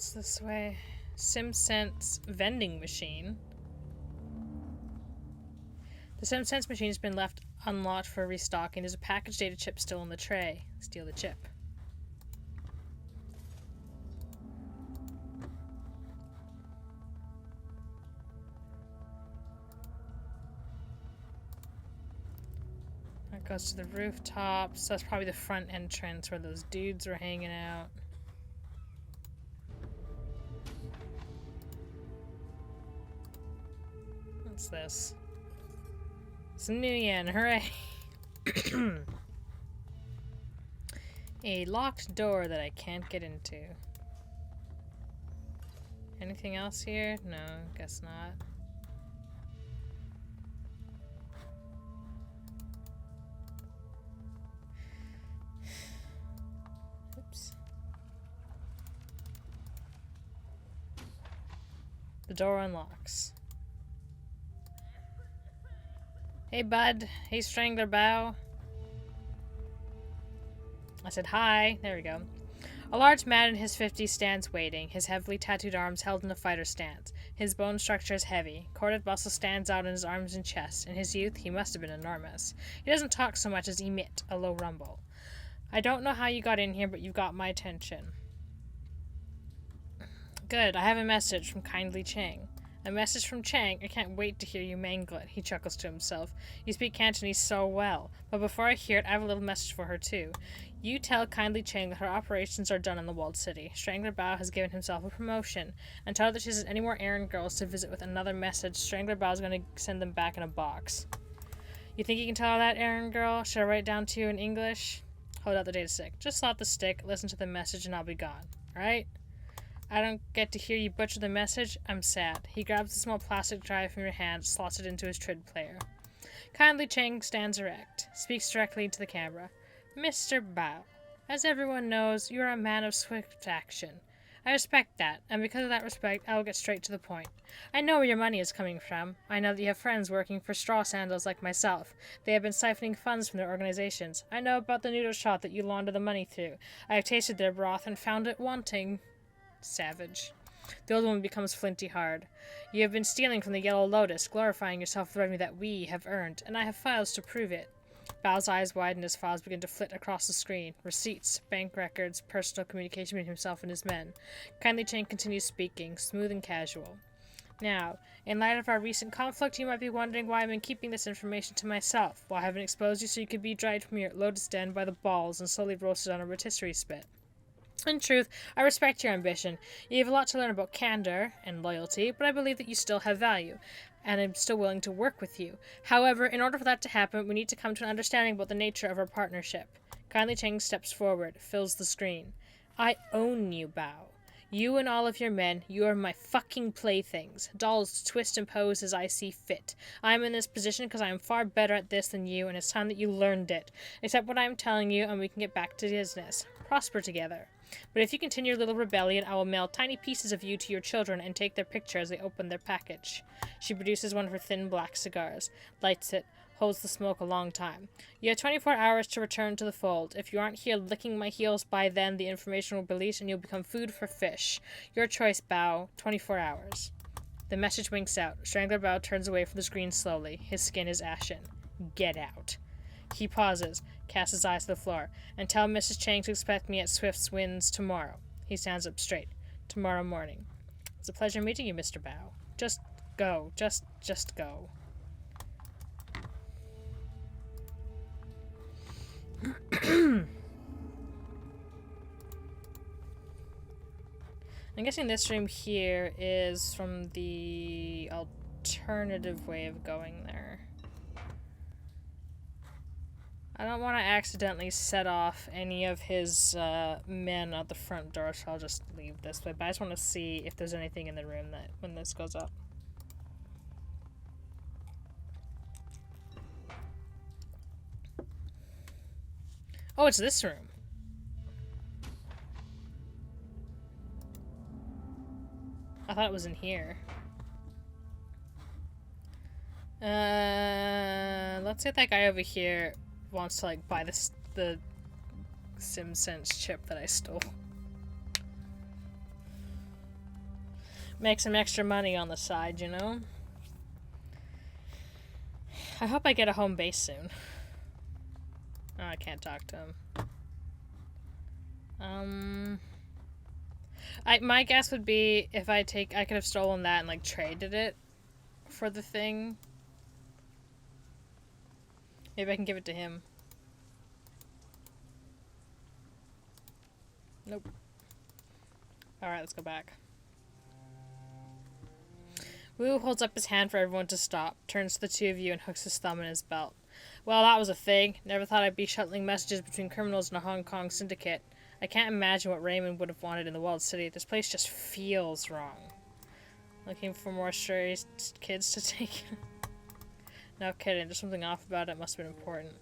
What's this way? SimSense vending machine. The SimSense machine has been left unlocked for restocking. There's a packaged data chip still in the tray. Steal the chip. That goes to the rooftops. That's probably the front entrance where those dudes were hanging out. What's this? Some new yen, hooray! A locked door that I can't get into. Anything else here? No, guess not. Oops. The door unlocks. Hey, bud. Hey, Strangler Bow. I said hi. There we go. A large man in his 50s stands waiting, his heavily tattooed arms held in a fighter stance. His bone structure is heavy. Corded muscle stands out in his arms and chest. In his youth, he must have been enormous. He doesn't talk so much as emit a low rumble. I don't know how you got in here, but you've got my attention. Good. I have a message from Kindly Chang. A message from Chang. I can't wait to hear you mangle it. He chuckles to himself. You speak Cantonese so well. But before I hear it, I have a little message for her, too. You tell Kindly Chang that her operations are done in the walled city. Strangler Bao has given himself a promotion. And tell her that she has any more errand girls to visit with another message. Strangler Bao is going to send them back in a box. You think you can tell her that, errand girl? Should I write it down to you in English? Hold out the data stick. Just slot the stick, listen to the message, and I'll be gone. Alright? I don't get to hear you butcher the message. I'm sad. He grabs the small plastic drive from your hand, slots it into his trid player. Kindly Chang stands erect, speaks directly into the camera. Mr. Bao, as everyone knows, you are a man of swift action. I respect that, and because of that respect, I will get straight to the point. I know where your money is coming from. I know that you have friends working for straw sandals like myself. They have been siphoning funds from their organizations. I know about the noodle shop that you launder the money through. I have tasted their broth and found it wanting. Savage. The old woman becomes flinty hard. You have been stealing from the Yellow Lotus, glorifying yourself with revenue that we have earned, and I have files to prove it. Bao's eyes widen as files begin to flit across the screen. Receipts, bank records, personal communication between himself and his men. Kindly Chang continues speaking, smooth and casual. Now, in light of our recent conflict, you might be wondering why I've been keeping this information to myself. Why I haven't exposed you so you could be dried from your Lotus Den by the balls and slowly roasted on a rotisserie spit. In truth, I respect your ambition. You have a lot to learn about candor and loyalty, but I believe that you still have value, and I'm still willing to work with you. However, in order for that to happen, we need to come to an understanding about the nature of our partnership. Kindly Chang steps forward, fills the screen. I own you, Bao. You and all of your men, you are my fucking playthings. Dolls to twist and pose as I see fit. I am in this position because I am far better at this than you, and it's time that you learned it. Accept what I am telling you, and we can get back to business. Prosper together. But if you continue your little rebellion, I will mail tiny pieces of you to your children and take their picture as they open their package. She produces one of her thin black cigars, lights it, holds the smoke a long time. You have 24 hours to return to the fold. If you aren't here licking my heels by then, the information will be released and you'll become food for fish. Your choice, Bao. 24 hours. The message winks out. Strangler Bao turns away from the screen slowly. His skin is ashen. Get out. He pauses, casts his eyes to the floor, and tell Mrs. Chang to expect me at Swift's Winds tomorrow. He stands up straight. Tomorrow morning. It's a pleasure meeting you, Mr. Bao. Just go. Just go. I'm guessing this room here is from the alternative way of going there. I don't want to accidentally set off any of his men at the front door, so I'll just leave this way. But I just want to see if there's anything in the room that when this goes up. Oh, it's this room. I thought it was in here. Let's say that guy over here wants to like buy the SimSense chip that I stole. Make some extra money on the side, you know? I hope I get a home base soon. Oh, I can't talk to him. My guess would be if I could have stolen that and, like, traded it for the thing. Maybe I can give it to him. Nope. Alright, let's go back. Wu holds up his hand for everyone to stop, turns to the two of you and hooks his thumb in his belt. Well, that was a thing. Never thought I'd be shuttling messages between criminals in a Hong Kong syndicate. I can't imagine what Raymond would have wanted in the walled city. This place just feels wrong. Looking for more stray kids to take? No kidding, there's something off about it. Must have been important.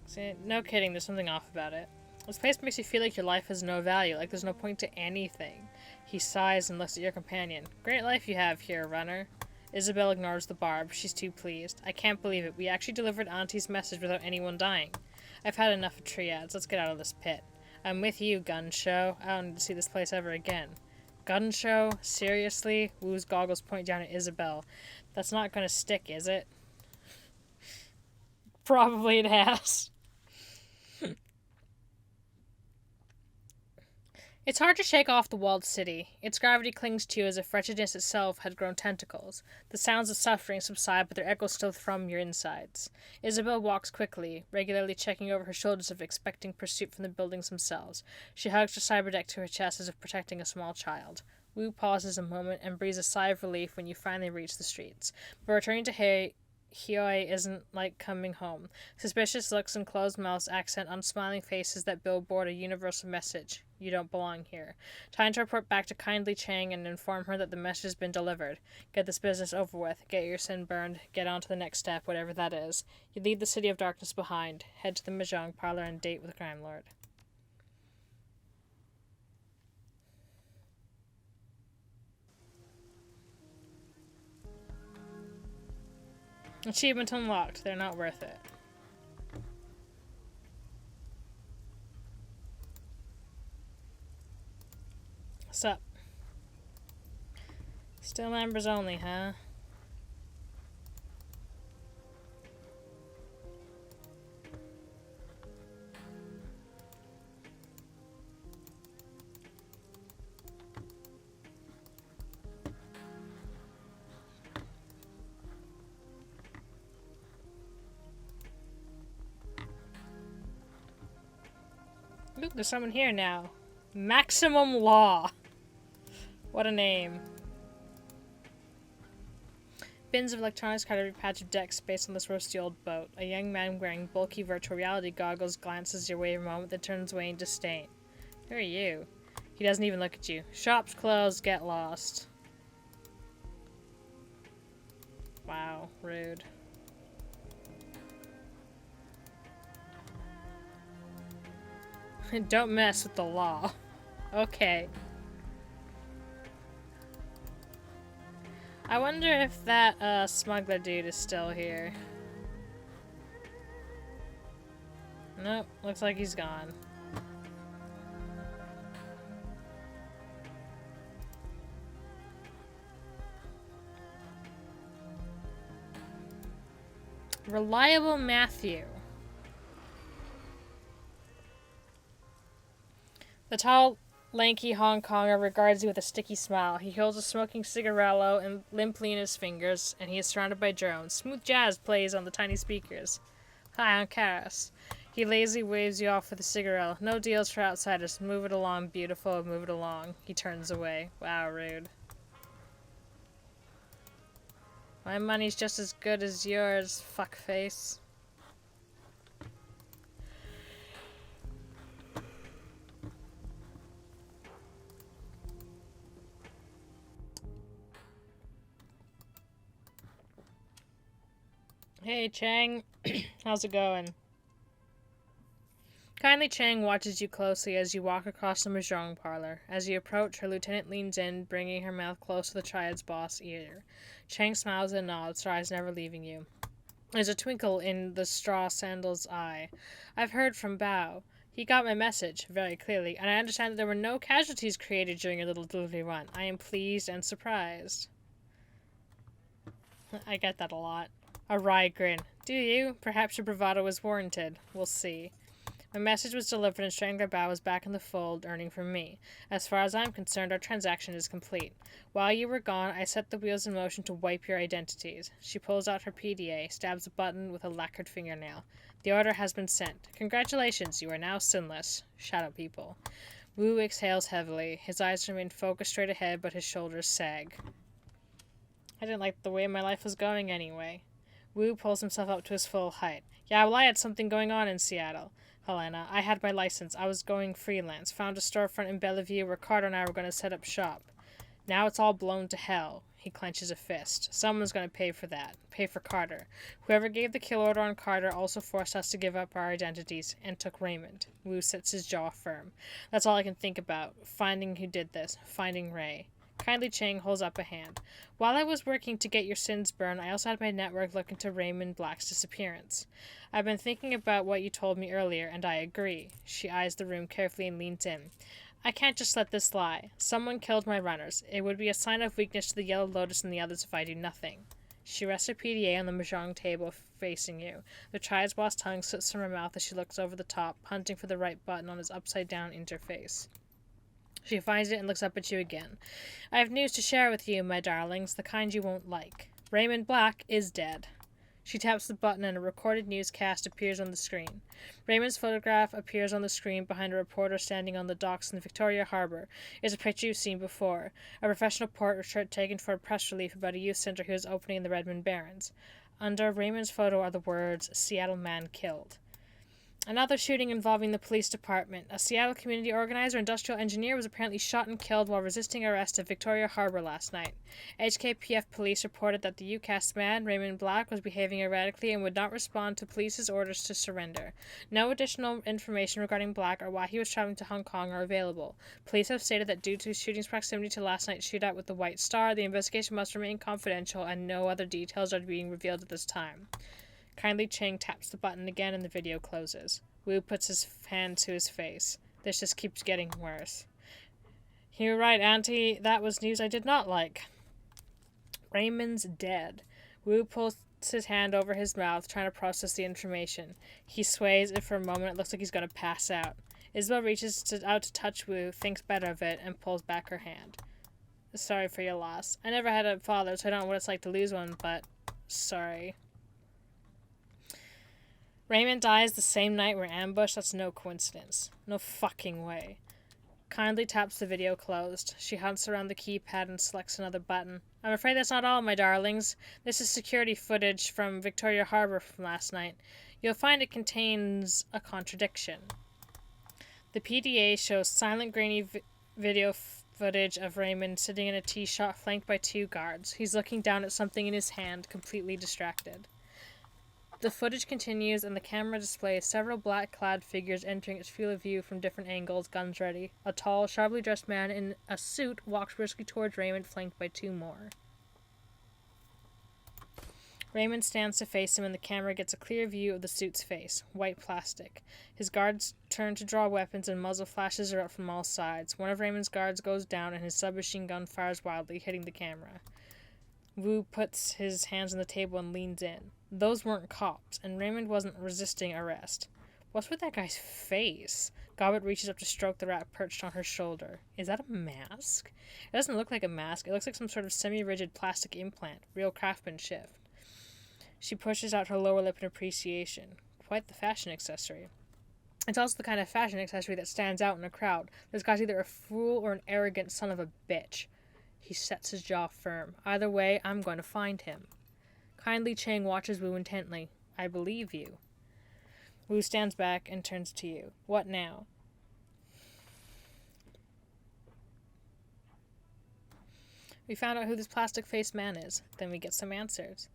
See, no kidding, there's something off about it. This place makes you feel like your life has no value, like there's no point to anything. He sighs and looks at your companion. Great life you have here, runner. Isabel ignores the barb. She's too pleased. I can't believe it. We actually delivered Auntie's message without anyone dying. I've had enough of triads. Let's get out of this pit. I'm with you, gun show. I don't need to see this place ever again. Gun show? Seriously? Wu's goggles point down at Isabel. That's not gonna stick, is it? Probably it has. It's hard to shake off the walled city. Its gravity clings to you as if wretchedness itself had grown tentacles. The sounds of suffering subside, but their echoes still thrum your insides. Isabel walks quickly, regularly checking over her shoulders as if expecting pursuit from the buildings themselves. She hugs her cyberdeck to her chest as if protecting a small child. Wu pauses a moment and breathes a sigh of relief when you finally reach the streets. But returning to Hioi isn't like coming home. Suspicious looks and closed mouths accent on smiling faces that billboard a universal message. You don't belong here. Time to report back to kindly Chang and inform her that the message has been delivered. Get this business over with. Get your sin burned. Get on to the next step, whatever that is. You leave the city of darkness behind. Head to the Mahjong parlor and date with the crime lord. Achievement unlocked. They're not worth it. What's up? Still members only, huh? Look, there's someone here now. Maximum Law. What a name. Bins of electronics covered every patch of deck space on this rusty old boat. A young man wearing bulky virtual reality goggles glances your way a moment, then turns away in disdain. Who are you? He doesn't even look at you. Shop's closed. Get lost. Wow, rude. Don't mess with the law. Okay. I wonder if that smuggler dude is still here. Nope, looks like he's gone. Reliable Matthew. The tall, lanky Hong Konger regards you with a sticky smile. He holds a smoking cigarillo and limply in his fingers, and he is surrounded by drones. Smooth jazz plays on the tiny speakers. Hi, I'm Karis. He lazily waves you off with a cigarillo. No deals for outsiders. Move it along, beautiful. Move it along. He turns away. Wow, rude. My money's just as good as yours, fuckface. Hey, Chang. How's it going? Kindly Chang watches you closely as you walk across the Mahjong parlor. As you approach, her lieutenant leans in, bringing her mouth close to the triad's boss' ear. Chang smiles and nods, her eyes never leaving you. There's a twinkle in the straw sandal's eye. I've heard from Bao. He got my message, very clearly, and I understand that there were no casualties created during your little delivery run. I am pleased and surprised. I get that a lot. A wry grin. Do you? Perhaps your bravado was warranted. We'll see. My message was delivered and Strangler Bow is back in the fold, earning from me. As far as I'm concerned, our transaction is complete. While you were gone, I set the wheels in motion to wipe your identities. She pulls out her PDA, stabs a button with a lacquered fingernail. The order has been sent. Congratulations, you are now sinless. Shadow people. Wu exhales heavily. His eyes remain focused straight ahead, but his shoulders sag. I didn't like the way my life was going anyway. Wu pulls himself up to his full height. Yeah, well, I had something going on in Seattle. Helena, I had my license. I was going freelance. Found a storefront in Bellevue where Carter and I were going to set up shop. Now it's all blown to hell. He clenches a fist. Someone's going to pay for that. Pay for Carter. Whoever gave the kill order on Carter also forced us to give up our identities and took Raymond. Wu sets his jaw firm. That's all I can think about. Finding who did this. Finding Ray. Kindly Chang holds up a hand. While I was working to get your sins burned, I also had my network look into Raymond Black's disappearance. I've been thinking about what you told me earlier, and I agree. She eyes the room carefully and leans in. I can't just let this lie. Someone killed my runners. It would be a sign of weakness to the Yellow Lotus and the others if I do nothing. She rests her PDA on the mahjong table facing you. The child's boss tongue slips from her mouth as she looks over the top, hunting for the right button on his upside-down interface. She finds it and looks up at you again. I have news to share with you, my darlings, the kind you won't like. Raymond Black is dead. She taps the button and a recorded newscast appears on the screen. Raymond's photograph appears on the screen behind a reporter standing on the docks in Victoria Harbour. It's a picture you've seen before. A professional portrait taken for a press relief about a youth centre he was opening in the Redmond Barrens. Under Raymond's photo are the words, Seattle man killed. Another shooting involving the police department. A Seattle community organizer, industrial engineer, was apparently shot and killed while resisting arrest at Victoria Harbour last night. HKPF police reported that the UCAS man, Raymond Black, was behaving erratically and would not respond to police's orders to surrender. No additional information regarding Black or why he was traveling to Hong Kong are available. Police have stated that due to shooting's proximity to last night's shootout with the White Star, the investigation must remain confidential and no other details are being revealed at this time. Kindly Chang taps the button again and the video closes. Wu puts his hand to his face. This just keeps getting worse. You're right, Auntie. That was news I did not like. Raymond's dead. Wu pulls his hand over his mouth, trying to process the information. He sways, and for a moment it looks like he's going to pass out. Isabel reaches out to touch Wu, thinks better of it, and pulls back her hand. Sorry for your loss. I never had a father, so I don't know what it's like to lose one, but sorry. Raymond dies the same night we're ambushed. That's no coincidence. No fucking way. Kindly taps the video closed. She hunts around the keypad and selects another button. I'm afraid that's not all, my darlings. This is security footage from Victoria Harbour from last night. You'll find it contains a contradiction. The PDA shows silent, grainy video footage of Raymond sitting in a tee shot flanked by two guards. He's looking down at something in his hand, completely distracted. The footage continues, and the camera displays several black-clad figures entering its field of view from different angles, guns ready. A tall, sharply dressed man in a suit walks briskly towards Raymond, flanked by two more. Raymond stands to face him, and the camera gets a clear view of the suit's face, white plastic. His guards turn to draw weapons, and muzzle flashes are up from all sides. One of Raymond's guards goes down, and his submachine gun fires wildly, hitting the camera. Wu puts his hands on the table and leans in. Those weren't cops, and Raymond wasn't resisting arrest. What's with that guy's face? Gobbett reaches up to stroke the rat perched on her shoulder. Is that a mask? It doesn't look like a mask. It looks like some sort of semi-rigid plastic implant. Real craftsmanship. She pushes out her lower lip in appreciation. Quite the fashion accessory. It's also the kind of fashion accessory that stands out in a crowd. This guy's either a fool or an arrogant son of a bitch. He sets his jaw firm. Either way, I'm going to find him. Kindly Chang watches Wu intently. I believe you. Wu stands back and turns to you. What now? We found out who this plastic-faced man is. Then we get some answers.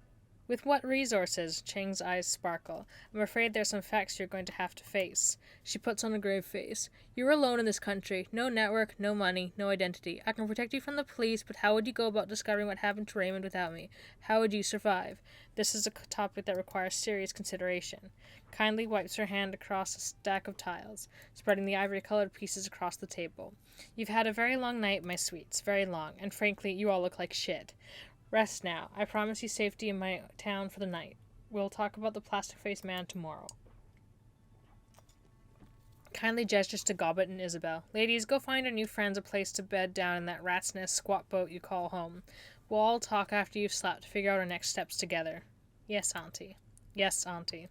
With what resources? Chang's eyes sparkle. I'm afraid there's some facts you're going to have to face. She puts on a grave face. You're alone in this country. No network, no money, no identity. I can protect you from the police, but how would you go about discovering what happened to Raymond without me? How would you survive? This is a topic that requires serious consideration. Kindly wipes her hand across a stack of tiles, spreading the ivory-colored pieces across the table. You've had a very long night, my sweets, very long, and frankly, you all look like shit. Rest now. I promise you safety in my town for the night. We'll talk about the plastic-faced man tomorrow. Kindly gestures to Gobbet and Isabel. Ladies, go find our new friends a place to bed down in that rat's nest squat boat you call home. We'll all talk after you've slept to figure out our next steps together. Yes, Auntie. Yes, Auntie.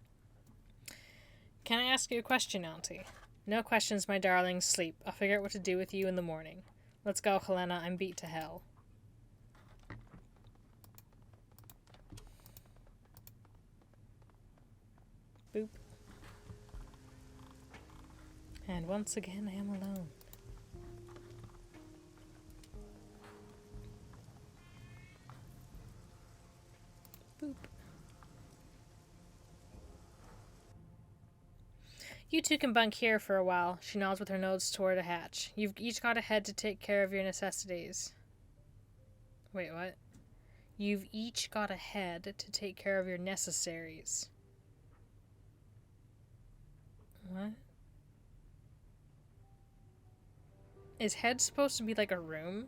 Can I ask you a question, Auntie? No questions, my darling. Sleep. I'll figure out what to do with you in the morning. Let's go, Helena. I'm beat to hell. Boop. And once again, I am alone. Boop. You two can bunk here for a while. She nods with her nose toward a hatch. You've each got a head to take care of your necessities. Wait, what? You've each got a head to take care of your necessaries. What? Is head supposed to be like a room?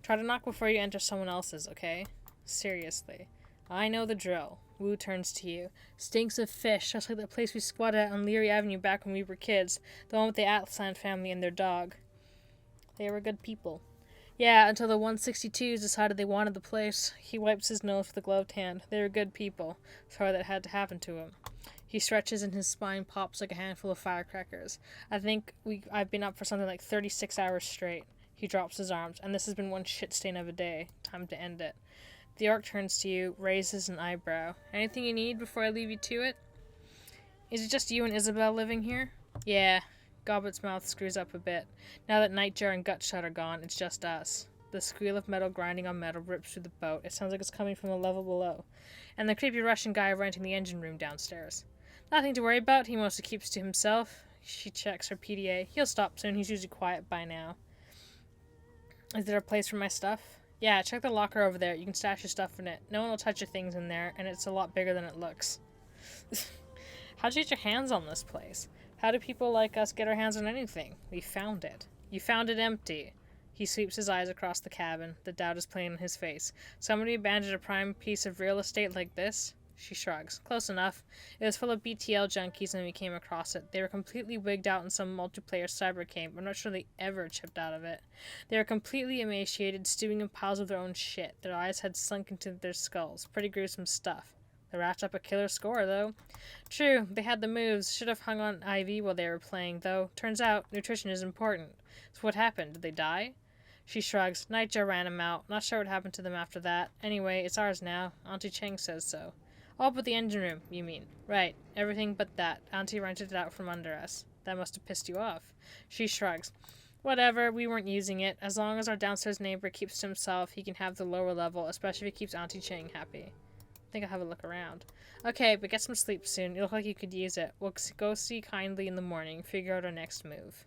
Try to knock before you enter someone else's, okay? Seriously. I know the drill. Wu turns to you. Stinks of fish, just like that place we squatted at on Leary Avenue back when we were kids. The one with the Atlasand family and their dog. They were good people. Yeah, until the 162s decided they wanted the place. He wipes his nose with a gloved hand. They were good people. Sorry that had to happen to him. He stretches and his spine pops like a handful of firecrackers. I think I've been up for something like 36 hours straight. He drops his arms, and this has been one shit stain of a day. Time to end it. The orc turns to you, raises an eyebrow. Anything you need before I leave you to it? Is it just you and Isabel living here? Yeah. Gobbet's mouth screws up a bit. Now that Nightjar and Gutshot are gone, it's just us. The squeal of metal grinding on metal rips through the boat. It sounds like it's coming from the level below. And the creepy Russian guy renting the engine room downstairs. Nothing to worry about. He mostly keeps to himself. She checks her PDA. He'll stop soon. He's usually quiet by now. Is there a place for my stuff? Yeah, check the locker over there. You can stash your stuff in it. No one will touch your things in there, and it's a lot bigger than it looks. How'd you get your hands on this place? How do people like us get our hands on anything? We found it. You found it empty. He sweeps his eyes across the cabin. The doubt is plain on his face. Somebody abandoned a prime piece of real estate like this? She shrugs. Close enough. It was full of BTL junkies when we came across it. They were completely wigged out in some multiplayer cyber camp. I'm not sure they ever chipped out of it. They were completely emaciated, stewing in piles of their own shit. Their eyes had sunk into their skulls. Pretty gruesome stuff. They racked up a killer score, though. True, they had the moves. Should have hung on IV while they were playing, though. Turns out, nutrition is important. So what happened? Did they die? She shrugs. Nightjar ran them out. Not sure what happened to them after that. Anyway, it's ours now. Auntie Cheng says so. All but the engine room, you mean? Right. Everything but that. Auntie rented it out from under us. That must have pissed you off. She shrugs. Whatever, we weren't using it. As long as our downstairs neighbor keeps to himself, he can have the lower level, especially if he keeps Auntie Cheng happy. I think I'll have a look around. Okay, but get some sleep soon. You look like you could use it. We'll go see Kindly in the morning. Figure out our next move.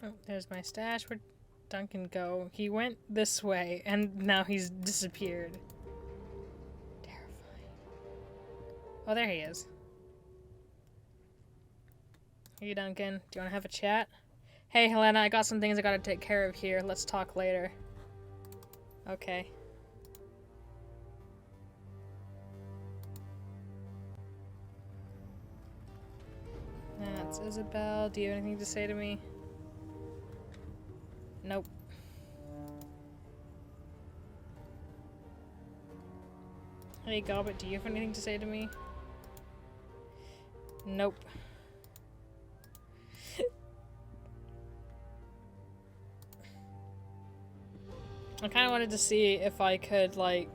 Oh, there's my stash. Where'd Duncan go? He went this way, and now he's disappeared. Terrifying. Oh, there he is. Hey, Duncan. Do you want to have a chat? Hey, Helena, I got some things I gotta take care of here. Let's talk later. Okay. That's Isabel. Do you have anything to say to me? Nope. Hey, Gobbet, do you have anything to say to me? Nope. I kind of wanted to see if I could, like,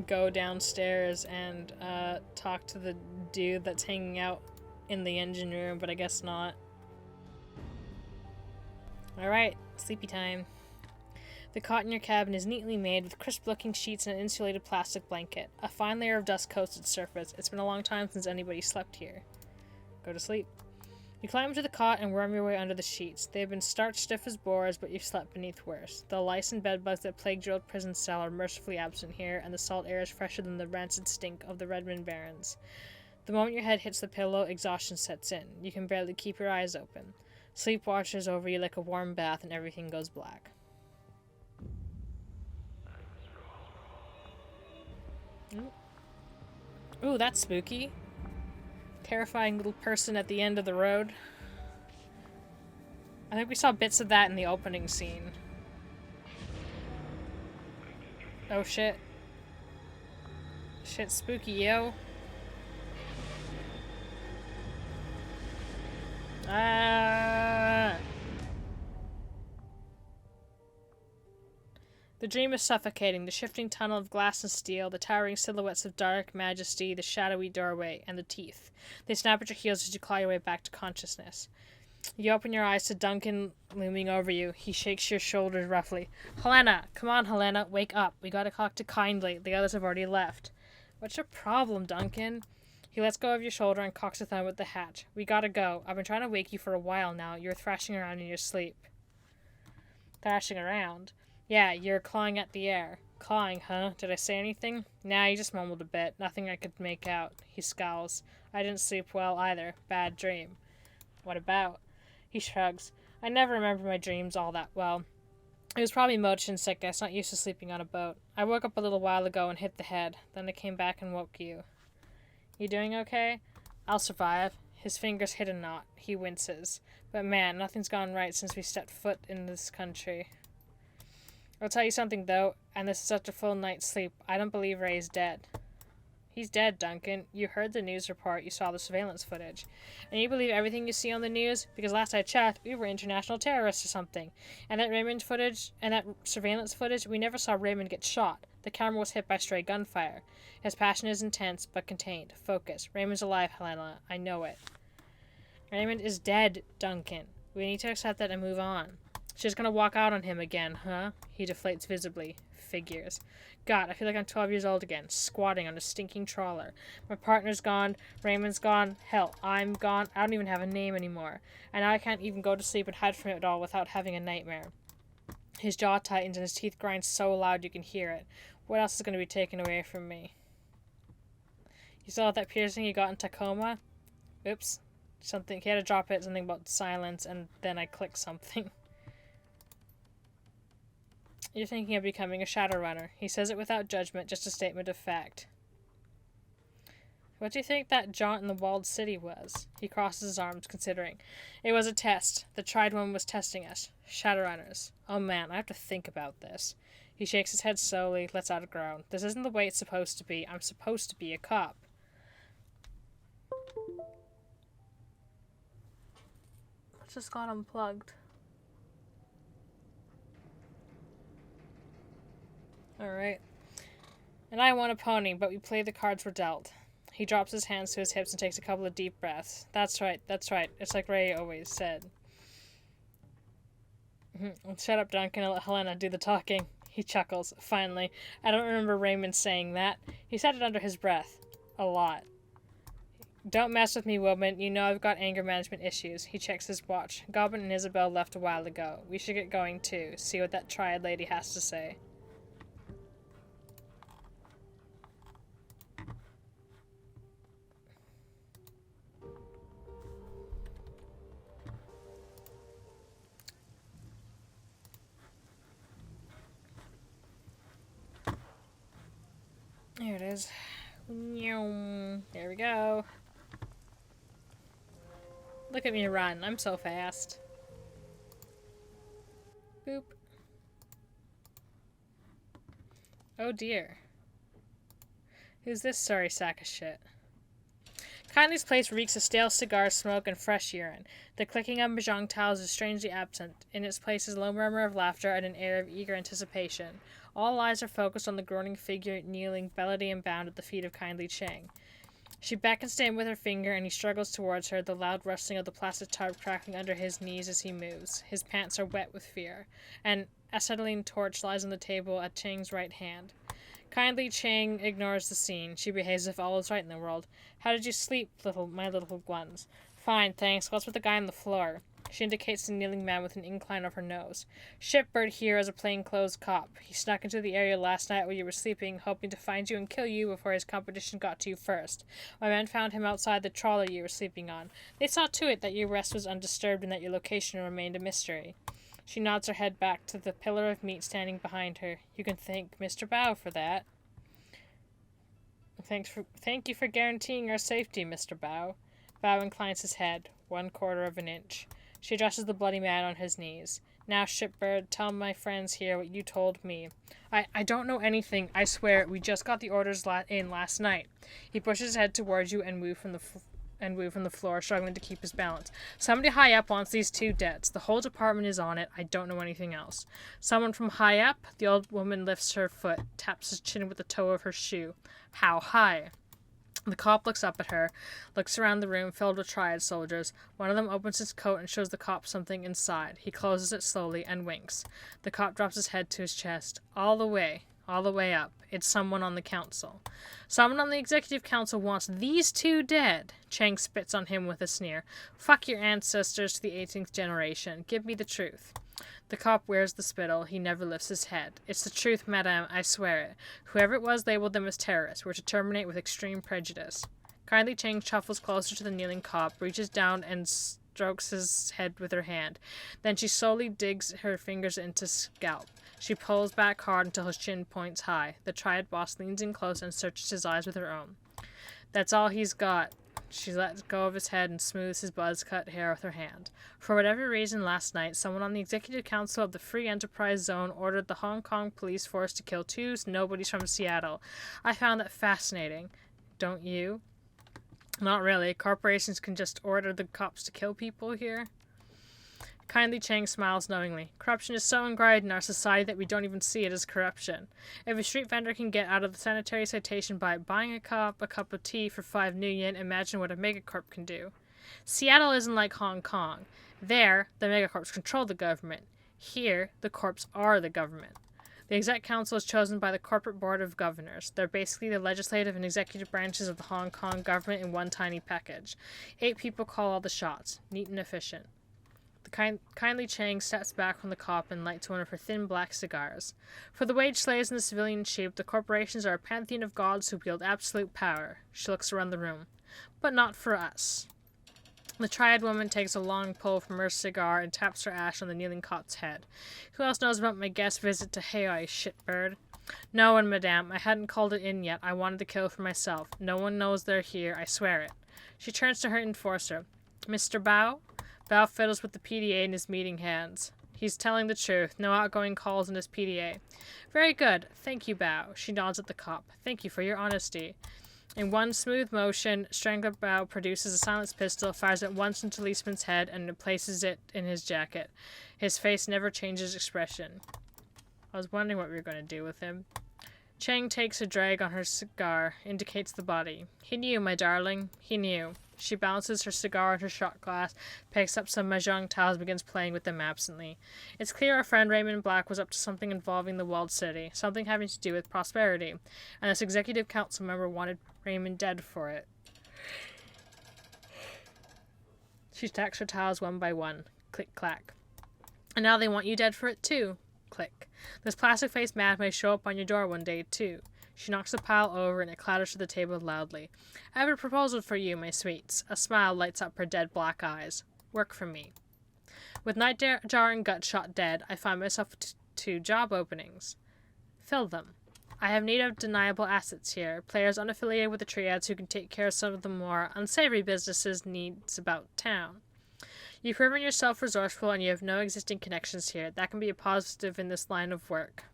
go downstairs and talk to the dude that's hanging out in the engine room, but I guess not. Alright, sleepy time. The cot in your cabin is neatly made with crisp-looking sheets and an insulated plastic blanket. A fine layer of dust coats its surface. It's been a long time since anybody slept here. Go to sleep. You climb into the cot and worm your way under the sheets. They have been starch stiff as boards, but you've slept beneath worse. The lice and bedbugs that plagued your old prison cell are mercifully absent here, and the salt air is fresher than the rancid stink of the Redmond Barrens. The moment your head hits the pillow, exhaustion sets in. You can barely keep your eyes open. Sleep washes over you like a warm bath, and everything goes black. Ooh, that's spooky. Terrifying little person at the end of the road. I think we saw bits of that in the opening scene. Oh shit. Shit, spooky, yo. The dream is suffocating, the shifting tunnel of glass and steel, the towering silhouettes of dark majesty, the shadowy doorway, and the teeth. They snap at your heels as you claw your way back to consciousness. You open your eyes to Duncan looming over you. He shakes your shoulders roughly. Helena! Come on, Helena, wake up. We gotta talk to Kindly. The others have already left. What's your problem, Duncan? He lets go of your shoulder and cocks a thumb at the hatch. We gotta go. I've been trying to wake you for a while now. You're thrashing around in your sleep. Thrashing around? Yeah, you're clawing at the air. Clawing, huh? Did I say anything? Nah, you just mumbled a bit. Nothing I could make out. He scowls. I didn't sleep well either. Bad dream. What about? He shrugs. I never remember my dreams all that well. It was probably motion sickness, not used to sleeping on a boat. I woke up a little while ago and hit the head. Then I came back and woke you. You doing okay? I'll survive. His fingers hit a knot. He winces. But man, nothing's gone right since we stepped foot in this country. I'll tell you something, though, and this is such a full night's sleep. I don't believe Ray's dead. He's dead, Duncan. You heard the news report. You saw the surveillance footage. And you believe everything you see on the news? Because last I checked, we were international terrorists or something. And that Raymond footage, and that surveillance footage, we never saw Raymond get shot. The camera was hit by stray gunfire. His passion is intense, but contained. Focus. Raymond's alive, Helena. I know it. Raymond is dead, Duncan. We need to accept that and move on. She's gonna walk out on him again, huh? He deflates visibly. Figures. God, I feel like I'm 12 years old again, squatting on a stinking trawler. My partner's gone, Raymond's gone, hell, I'm gone, I don't even have a name anymore. And now I can't even go to sleep and hide from it all without having a nightmare. His jaw tightens and his teeth grind so loud you can hear it. What else is going to be taken away from me? You saw that piercing you got in Tacoma? Oops. Something, he had to drop it, something about silence, and then I clicked something. You're thinking of becoming a Shadowrunner. He says it without judgment, just a statement of fact. What do you think that jaunt in the walled city was? He crosses his arms, considering. It was a test. The tried one was testing us. Shadowrunners. Oh man, I have to think about this. He shakes his head slowly, lets out a groan. This isn't the way it's supposed to be. I'm supposed to be a cop. It just got unplugged. Alright. And I want a pony, but we play the cards we're dealt. He drops his hands to his hips and takes a couple of deep breaths. That's right, that's right. It's like Ray always said. Shut up, Duncan, and let Helena do the talking. He chuckles. Finally. I don't remember Raymond saying that. He said it under his breath. A lot. Don't mess with me, woman. You know I've got anger management issues. He checks his watch. Goblin and Isabel left a while ago. We should get going, too. See what that triad lady has to say. There it is. There we go. Look at me run. I'm so fast. Boop. Oh dear. Who's this sorry sack of shit? Kindly's place reeks of stale cigar smoke and fresh urine. The clicking of mahjong tiles is strangely absent. In its place is a low murmur of laughter and an air of eager anticipation. All eyes are focused on the groaning figure kneeling, belly and bound at the feet of kindly Chang. She beckons to him with her finger, and he struggles towards her, the loud rustling of the plastic tarp crackling under his knees as he moves. His pants are wet with fear. An acetylene torch lies on the table at Chang's right hand. Kindly Chang ignores the scene. She behaves as if all is right in the world. How did you sleep, my little ones? Fine, thanks. What's with the guy on the floor? She indicates the kneeling man with an incline of her nose. Shipbird here is a plainclothes cop. He snuck into the area last night while you were sleeping, hoping to find you and kill you before his competition got to you first. My men found him outside the trawler you were sleeping on. They saw to it that your rest was undisturbed and that your location remained a mystery. She nods her head back to the pillar of meat standing behind her. You can thank Mr. Bao for that. Thank you for guaranteeing our safety, Mr. Bao. Bao inclines his head, 1/4 of an inch. She addresses the bloody man on his knees. Now, Shipbird, tell my friends here what you told me. I don't know anything, I swear. We just got the orders in last night. He pushes his head towards you and moved from the floor, struggling to keep his balance. Somebody high up wants these 2 deads. The whole department is on it. I don't know anything else. Someone from high up? The old woman lifts her foot, taps his chin with the toe of her shoe. How high? The cop looks up at her, looks around the room filled with triad soldiers. One of them opens his coat and shows the cop something inside. He closes it slowly and winks. The cop drops his head to his chest. All the way up. It's someone on the council. Someone on the executive council wants these 2 dead. Chang spits on him with a sneer. Fuck your ancestors to the 18th generation. Give me the truth. The cop wears the spittle. He never lifts his head. It's the truth, madame, I swear it. Whoever it was labeled them as terrorists. We're to terminate with extreme prejudice. Kindly Chang shuffles closer to the kneeling cop, reaches down and strokes his head with her hand. Then she slowly digs her fingers into his scalp. She pulls back hard until his chin points high. The triad boss leans in close and searches his eyes with her own. That's all he's got. She lets go of his head and smooths his buzz-cut hair with her hand. For whatever reason, last night, someone on the Executive Council of the Free Enterprise Zone ordered the Hong Kong police force to kill 2 nobodies from Seattle. I found that fascinating. Don't you? Not really. Corporations can just order the cops to kill people here. Kindly Chang smiles knowingly. Corruption is so ingrained in our society that we don't even see it as corruption. If a street vendor can get out of the sanitary citation by buying a cup of tea for 5 new yen, imagine what a megacorp can do. Seattle isn't like Hong Kong. There, the megacorps control the government. Here, the corps are the government. The Exec Council is chosen by the Corporate Board of Governors. They're basically the legislative and executive branches of the Hong Kong government in one tiny package. 8 people call all the shots. Neat and efficient. The kindly Chang steps back from the cop and lights one of her thin black cigars. For the wage slaves and the civilian sheep, the corporations are a pantheon of gods who wield absolute power. She looks around the room. But not for us. The triad woman takes a long pull from her cigar and taps her ash on the kneeling cop's head. Who else knows about my guest visit to Haoi, shitbird? No one, madame. I hadn't called it in yet. I wanted to kill for myself. No one knows they're here. I swear it. She turns to her enforcer. Mr. Bao? Bao fiddles with the PDA in his meeting hands. He's telling the truth. No outgoing calls in his PDA. Very good. Thank you, Bao. She nods at the cop. Thank you for your honesty. In one smooth motion, Strangler Bao produces a silenced pistol, fires it once into Leisman's head, and places it in his jacket. His face never changes expression. I was wondering what we were going to do with him. Chang takes a drag on her cigar, indicates the body. He knew, my darling. He knew. She balances her cigar on her shot glass, picks up some mahjong tiles, and begins playing with them absently. It's clear our friend Raymond Black was up to something involving the walled city, something having to do with prosperity, and this executive council member wanted Raymond dead for it. She stacks her tiles one by one. Click-clack. And now they want you dead for it, too. Click. This plastic-faced man may show up on your door one day, too. She knocks the pile over, and it clatters to the table loudly. I have a proposal for you, my sweets. A smile lights up her dead black eyes. Work for me. With Nightjar and Gut shot dead, I find myself 2 job openings. Fill them. I have need of deniable assets here, players unaffiliated with the triads who can take care of some of the more unsavory businesses needs about town. You've proven yourself resourceful and you have no existing connections here. That can be a positive in this line of work.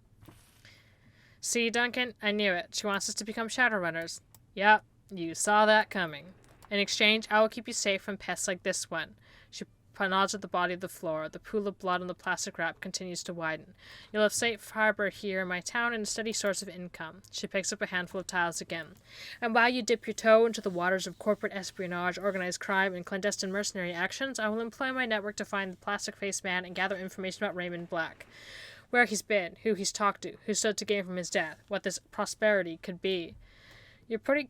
See, Duncan, I knew it. She wants us to become Shadowrunners. Yep, you saw that coming. In exchange, I will keep you safe from pests like this one. She nods at the body of the floor. The pool of blood on the plastic wrap continues to widen. You'll have safe harbor here in my town and a steady source of income. She picks up a handful of tiles again. And while you dip your toe into the waters of corporate espionage, organized crime, and clandestine mercenary actions, I will employ my network to find the plastic-faced man and gather information about Raymond Black. Where he's been, who he's talked to, who stood to gain from his death, what this prosperity could be. You're putting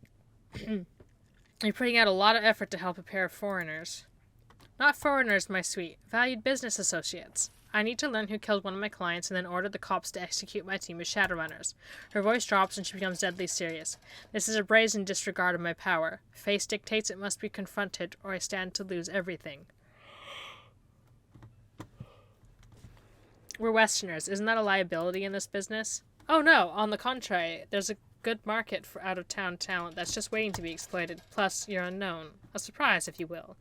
out a lot of effort to help a pair of foreigners. Not foreigners, my sweet. Valued business associates. I need to learn who killed one of my clients and then order the cops to execute my team of Shadowrunners. Her voice drops and she becomes deadly serious. This is a brazen disregard of my power. Fate dictates it must be confronted, or I stand to lose everything. We're Westerners. Isn't that a liability in this business? Oh no, on the contrary. There's a good market for out-of-town talent that's just waiting to be exploited. Plus, you're unknown. A surprise, if you will.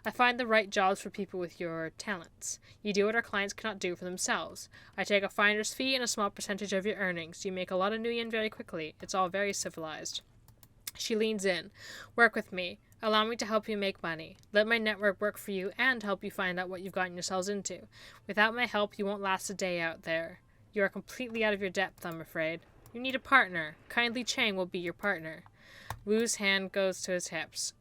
I find the right jobs for people with your talents. You do what our clients cannot do for themselves. I take a finder's fee and a small percentage of your earnings. You make a lot of new yen very quickly. It's all very civilized. She leans in. Work with me. Allow me to help you make money. Let my network work for you and help you find out what you've gotten yourselves into. Without my help, you won't last a day out there. You are completely out of your depth, I'm afraid. You need a partner. Kindly Chang will be your partner. Wu's hand goes to his hips.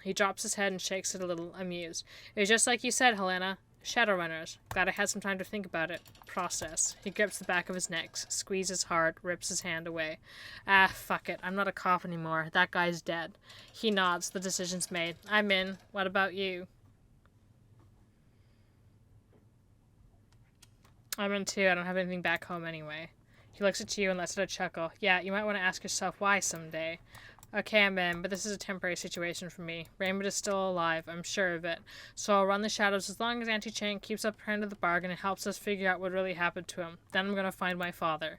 He drops his head and shakes it a little, amused. It was just like you said, Helena. Shadowrunners. Glad I had some time to think about it. Process. He grips the back of his neck, squeezes hard, rips his hand away. Ah, fuck it. I'm not a cop anymore. That guy's dead. He nods. The decision's made. I'm in. What about you? I'm in too. I don't have anything back home anyway. He looks at you and lets out a chuckle. Yeah, you might want to ask yourself why someday. Okay, I'm in, but this is a temporary situation for me. Raymond is still alive, I'm sure of it. So I'll run the shadows as long as Auntie Chang keeps up her end of the bargain and helps us figure out what really happened to him. Then I'm going to find my father.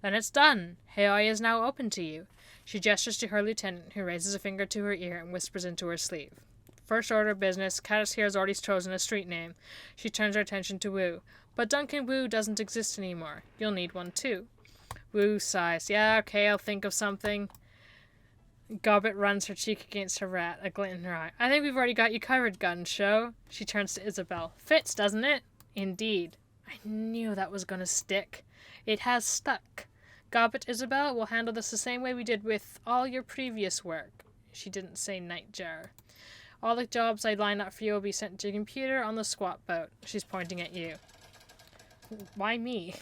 Then it's done. Haoi is now open to you. She gestures to her lieutenant, who raises a finger to her ear and whispers into her sleeve. First order of business, Caddis here has already chosen a street name. She turns her attention to Wu. But Duncan Wu doesn't exist anymore. You'll need one too. Wu sighs. Yeah, okay, I'll think of something. Gobbet runs her cheek against her rat, a glint in her eye. I think we've already got you covered, Gun Show. She turns to Isabel. Fits, doesn't it? Indeed. I knew that was going to stick. It has stuck. Gobbet, Isabel, we'll handle this the same way we did with all your previous work. She didn't say nightjar. All the jobs I line up for you will be sent to your computer on the squat boat. She's pointing at you. Why me?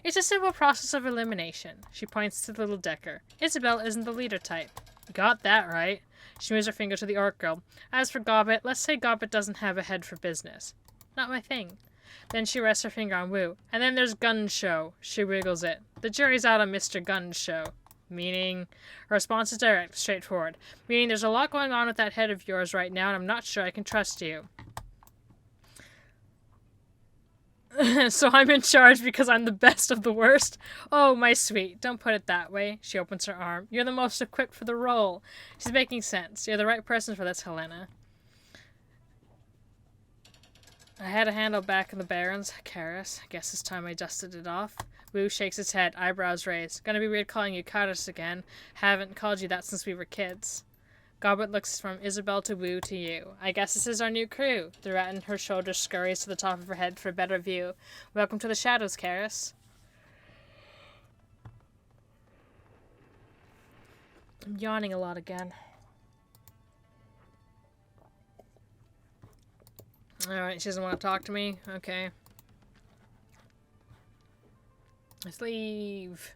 It's a simple process of elimination. She points to the little decker. Isabel isn't the leader type. You got that right. She moves her finger to the orc girl. As for Gobbet, let's say Gobbet doesn't have a head for business. Not my thing. Then she rests her finger on Wu. And then there's Gun Show. She wiggles it. The jury's out on Mr. Gun Show. Meaning? Her response is direct, straightforward. Meaning there's a lot going on with that head of yours right now, and I'm not sure I can trust you. So I'm in charge because I'm the best of the worst? Oh, my sweet, don't put it that way. She opens her arm. You're the most equipped for the role. She's making sense. You're the right person for this, Helena. I had a handle back in the Barrens. Karis. Guess it's time I dusted it off. Wu shakes his head, eyebrows raised. Gonna be weird calling you Karis again. Haven't called you that since we were kids. Gobbet looks from Isabel to Wu to you. I guess this is our new crew. The rat in her shoulder scurries to the top of her head for a better view. Welcome to the shadows, Karis. I'm yawning a lot again. Alright, she doesn't want to talk to me? Okay. Let's leave.